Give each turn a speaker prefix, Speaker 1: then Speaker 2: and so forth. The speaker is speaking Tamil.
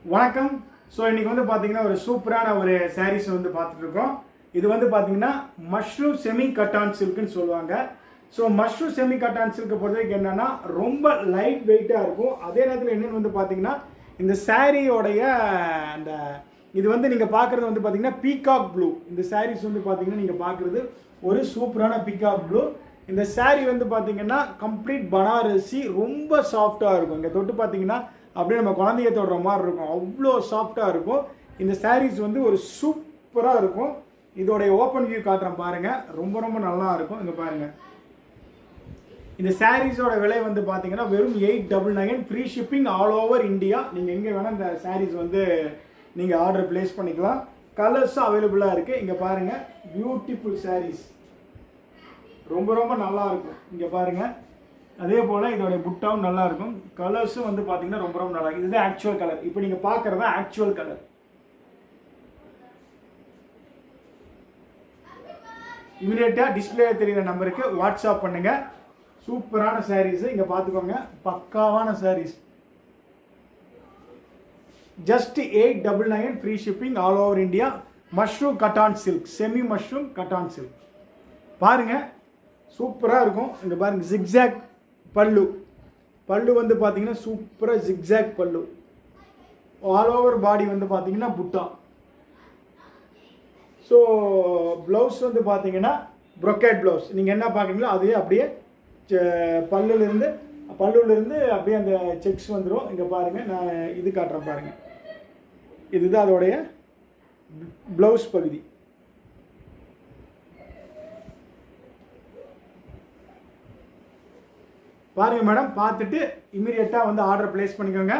Speaker 1: வணக்கம். ஸோ இன்றைக்கி வந்து பார்த்தீங்கன்னா ஒரு சூப்பரான ஒரு சாரீஸ் வந்து பார்த்துட்ருக்கோம். இது வந்து பார்த்தீங்கன்னா மஷ்ரூம் செமி கட்டான் சில்க்குன்னு சொல்லுவாங்க. ஸோ மஷ்ரூம் செமி கட்டான் சில்க்கை பொறுத்தவரைக்கும் என்னென்னா ரொம்ப லைட் வெயிட்டாக இருக்கும். அதே நேரத்தில் என்னென்னு வந்து பார்த்தீங்கன்னா இந்த சாரியோடைய அந்த இது வந்து நீங்கள் பார்க்குறது வந்து பார்த்தீங்கன்னா பீகாக் ப்ளூ. இந்த சாரீஸ் வந்து பார்த்தீங்கன்னா நீங்கள் பார்க்குறது ஒரு சூப்பரான பீகாக் ப்ளூ. இந்த சாரீ வந்து பார்த்தீங்கன்னா கம்ப்ளீட் பனாரசி, ரொம்ப சாஃப்டாக இருக்கும். இங்கே தொட்டு பார்த்தீங்கன்னா அப்படியே நம்ம குழந்தைய தொடுற மாதிரி இருக்கும், அவ்வளோ சாஃப்டாக இருக்கும். இந்த சாரீஸ் வந்து ஒரு சூப்பராக இருக்கும். இதோடைய ஓப்பன் வியூ காட்டுறேன் பாருங்கள், ரொம்ப ரொம்ப நல்லா இருக்கும். இங்கே பாருங்கள், இந்த சாரீஸோட விலை வந்து பார்த்தீங்கன்னா வெறும் 899, free shipping all over India. நீங்கள் எங்கே வேணால் இந்த சாரீஸ் வந்து நீங்கள் ஆர்டர் ப்ளேஸ் பண்ணிக்கலாம். கலர்ஸும் அவைலபிளாக இருக்குது. இங்கே பாருங்கள், பியூட்டிஃபுல் சாரீஸ், ரொம்ப ரொம்ப நல்லா இருக்கும். இங்கே பாருங்கள், அதே போல் இதோடைய புட்டாவும் நல்லா இருக்கும். கலர்ஸும் வந்து பார்த்தீங்கன்னா ரொம்ப ரொம்ப நல்லா இருக்கும். இதுதான் ஆக்சுவல் கலர். இப்போ நீங்கள் பார்க்குறதா ஆக்சுவல் கலர். இமீடியட்டாக டிஸ்பிளே தெரிகிற நம்பருக்கு வாட்ஸ்அப் பண்ணுங்கள். சூப்பரான சாரீஸு இங்கே பார்த்துக்கோங்க, பக்காவான sarees. Just 899, free shipping all over India. Mushroom cotton silk, semi mushroom cotton silk. பாருங்கள், சூப்பராக இருக்கும். இங்கே பாருங்கள், ஜிக்ஸாக் பல்லு. பல்லு வந்து பார்த்தீங்கன்னா சூப்பராக ஜிக்ஸாக் பல்லு. ஆல் ஓவர் பாடி வந்து பார்த்தீங்கன்னா புட்டா. ஸோ ப்ளவுஸ் வந்து பார்த்தீங்கன்னா ப்ரொக்கேட் ப்ளவுஸ். நீங்கள் என்ன பார்க்குறீங்களோ அதே அப்படியே பல்லுலேருந்து அப்படியே அந்த செக்ஸ் வந்துடும். இங்கே பாருங்கள், நான் இது காட்டுறேன் பாருங்கள், இதுதான் அதோடைய ப்ளவுஸ் பகுதி. பாருங்கள் மேடம், பார்த்துட்டு இமீடியட்டாக வந்து ஆர்டர் ப்ளேஸ் பண்ணிக்கோங்க.